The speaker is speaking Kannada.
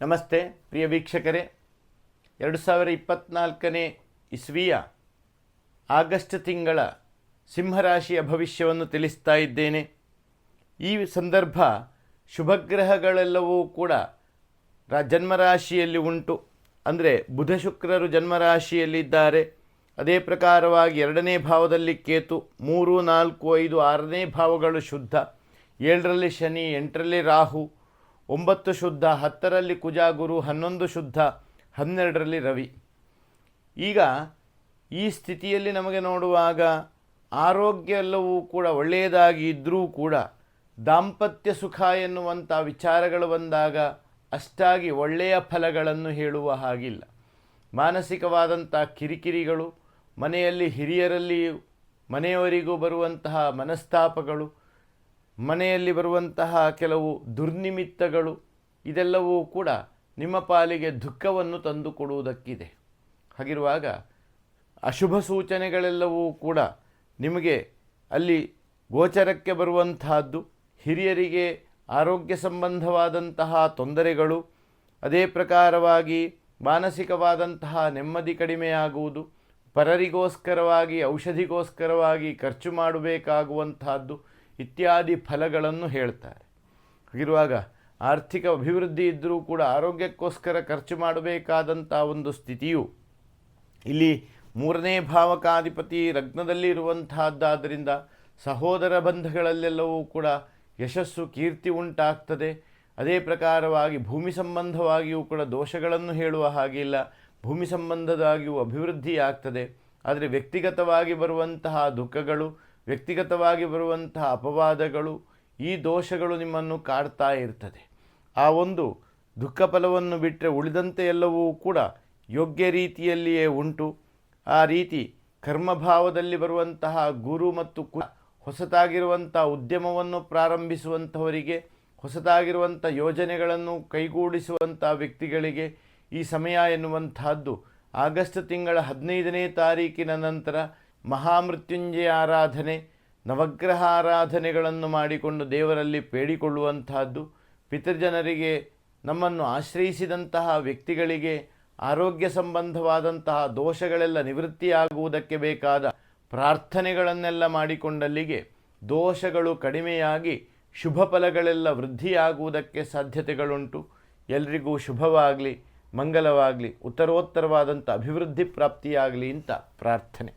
ನಮಸ್ತೆ ಪ್ರಿಯ ವೀಕ್ಷಕರೇ, 2024ನೇ ಇಸ್ವಿಯ ಆಗಸ್ಟ್ ತಿಂಗಳ ಸಿಂಹರಾಶಿಯ ಭವಿಷ್ಯವನ್ನು ತಿಳಿಸ್ತಾ ಇದ್ದೇನೆ. ಈ ಸಂದರ್ಭ ಶುಭಗ್ರಹಗಳೆಲ್ಲವೂ ಕೂಡ ಜನ್ಮರಾಶಿಯಲ್ಲಿ ಉಂಟು. ಅಂದರೆ ಬುಧ ಶುಕ್ರರು ಜನ್ಮರಾಶಿಯಲ್ಲಿದ್ದಾರೆ. ಅದೇ ಪ್ರಕಾರವಾಗಿ 2ನೇ ಭಾವದಲ್ಲಿ ಕೇತು, 3, 4, 5, 6ನೇ ಭಾವಗಳು ಶುದ್ಧ, 7ರಲ್ಲಿ ಶನಿ, 8ರಲ್ಲಿ ರಾಹು, 9 ಶುದ್ಧ, 10ರಲ್ಲಿ ಕುಜ ಗುರು, 11 ಶುದ್ಧ, 12ರಲ್ಲಿ ರವಿ. ಈಗ ಈ ಸ್ಥಿತಿಯಲ್ಲಿ ನಮಗೆ ನೋಡುವಾಗ ಆರೋಗ್ಯ ಎಲ್ಲವೂ ಕೂಡ ಒಳ್ಳೆಯದಾಗಿ ಇದ್ದರೂ ಕೂಡ ದಾಂಪತ್ಯ ಸುಖ ಎನ್ನುವಂಥ ವಿಚಾರಗಳು ಬಂದಾಗ ಅಷ್ಟಾಗಿ ಒಳ್ಳೆಯ ಫಲಗಳನ್ನು ಹೇಳುವ ಹಾಗಿಲ್ಲ. ಮಾನಸಿಕವಾದಂಥ ಕಿರಿಕಿರಿಗಳು, ಮನೆಯಲ್ಲಿ ಹಿರಿಯರಲ್ಲಿ ಮನೆಯವರಿಗೂ ಬರುವಂತಹ ಮನಸ್ತಾಪಗಳು, ಮನೆಯಲ್ಲಿ ಬರುವಂತಹ ಕೆಲವು ದುರ್ನಿಮಿತ್ತಗಳು, ಇದೆಲ್ಲವೂ ಕೂಡ ನಿಮ್ಮ ಪಾಲಿಗೆ ದುಃಖವನ್ನು ತಂದುಕೊಡುವುದಕ್ಕಿದೆ. ಹಾಗಿರುವಾಗ ಅಶುಭ ಸೂಚನೆಗಳೆಲ್ಲವೂ ಕೂಡ ನಿಮಗೆ ಅಲ್ಲಿ ಗೋಚರಕ್ಕೆ ಬರುವಂತಹದ್ದು. ಹಿರಿಯರಿಗೆ ಆರೋಗ್ಯ ಸಂಬಂಧವಾದಂತಹ ತೊಂದರೆಗಳು, ಅದೇ ಪ್ರಕಾರವಾಗಿ ಮಾನಸಿಕವಾದಂತಹ ನೆಮ್ಮದಿ ಕಡಿಮೆಯಾಗುವುದು, ಪರರಿಗೋಸ್ಕರವಾಗಿ ಔಷಧಿಗೋಸ್ಕರವಾಗಿ ಖರ್ಚು ಮಾಡಬೇಕಾಗುವಂತಹದ್ದು ಇತ್ಯಾದಿ ಫಲಗಳನ್ನು ಹೇಳ್ತಾರೆ. ಹಾಗಿರುವಾಗ ಆರ್ಥಿಕ ಅಭಿವೃದ್ಧಿ ಇದ್ದರೂ ಕೂಡ ಆರೋಗ್ಯಕ್ಕೋಸ್ಕರ ಖರ್ಚು ಮಾಡಬೇಕಾದಂಥ ಒಂದು ಸ್ಥಿತಿಯು ಇಲ್ಲಿ 3ನೇ ಭಾವಕಾಧಿಪತಿ ಲಗ್ನದಲ್ಲಿ ಇರುವಂತಹದ್ದಾದ್ದರಿಂದ ಸಹೋದರ ಬಂಧಗಳಲ್ಲೆಲ್ಲವೂ ಕೂಡ ಯಶಸ್ಸು, ಕೀರ್ತಿ ಉಂಟಾಗ್ತದೆ. ಅದೇ ಪ್ರಕಾರವಾಗಿ ಭೂಮಿ ಸಂಬಂಧವಾಗಿಯೂ ಕೂಡ ದೋಷಗಳನ್ನು ಹೇಳುವ ಹಾಗಿಲ್ಲ, ಭೂಮಿ ಸಂಬಂಧದಾಗಿಯೂ ಅಭಿವೃದ್ಧಿ ಆಗ್ತದೆ. ಆದರೆ ವ್ಯಕ್ತಿಗತವಾಗಿ ಬರುವಂತಹ ದುಃಖಗಳು, ವ್ಯಕ್ತಿಗತವಾಗಿ ಬರುವಂತಹ ಅಪವಾದಗಳು, ಈ ದೋಷಗಳು ನಿಮ್ಮನ್ನು ಕಾಡ್ತಾ ಇರ್ತದೆ. ಆ ಒಂದು ದುಃಖ ಫಲವನ್ನು ಬಿಟ್ಟರೆ ಉಳಿದಂತೆ ಎಲ್ಲವೂ ಕೂಡ ಯೋಗ್ಯ ರೀತಿಯಲ್ಲಿಯೇ ಉಂಟು. ಆ ರೀತಿ ಕರ್ಮಭಾವದಲ್ಲಿ ಬರುವಂತಹ ಗುರು ಮತ್ತು ಹೊಸತಾಗಿರುವಂಥ ಉದ್ಯಮವನ್ನು ಪ್ರಾರಂಭಿಸುವಂಥವರಿಗೆ, ಹೊಸತಾಗಿರುವಂಥ ಯೋಜನೆಗಳನ್ನು ಕೈಗೂಡಿಸುವಂಥ ವ್ಯಕ್ತಿಗಳಿಗೆ ಈ ಸಮಯ ಎನ್ನುವಂತಹದ್ದು ಆಗಸ್ಟ್ ತಿಂಗಳ 15ನೇ ತಾರೀಕಿನ ನಂತರ ಮಹಾಮೃತ್ಯುಂಜಯ ಆರಾಧನೆ, ನವಗ್ರಹ ಆರಾಧನೆಗಳನ್ನು ಮಾಡಿಕೊಂಡು ದೇವರಲ್ಲಿ ಬೇಡಿಕೊಳ್ಳುವಂತಹದ್ದು, ಪಿತೃಜನರಿಗೆ, ನಮ್ಮನ್ನು ಆಶ್ರಯಿಸಿದಂತಹ ವ್ಯಕ್ತಿಗಳಿಗೆ ಆರೋಗ್ಯ ಸಂಬಂಧವಾದಂತಹ ದೋಷಗಳೆಲ್ಲ ನಿವೃತ್ತಿಯಾಗುವುದಕ್ಕೆ ಬೇಕಾದ ಪ್ರಾರ್ಥನೆಗಳನ್ನೆಲ್ಲ ಮಾಡಿಕೊಂಡಲ್ಲಿಗೆ ದೋಷಗಳು ಕಡಿಮೆಯಾಗಿ ಶುಭ ಫಲಗಳೆಲ್ಲ ವೃದ್ಧಿಯಾಗುವುದಕ್ಕೆ ಸಾಧ್ಯತೆಗಳುಂಟು. ಎಲ್ರಿಗೂ ಶುಭವಾಗಲಿ, ಮಂಗಲವಾಗಲಿ, ಉತ್ತರೋತ್ತರವಾದಂಥ ಅಭಿವೃದ್ಧಿ ಪ್ರಾಪ್ತಿಯಾಗಲಿ ಅಂತ ಪ್ರಾರ್ಥನೆ.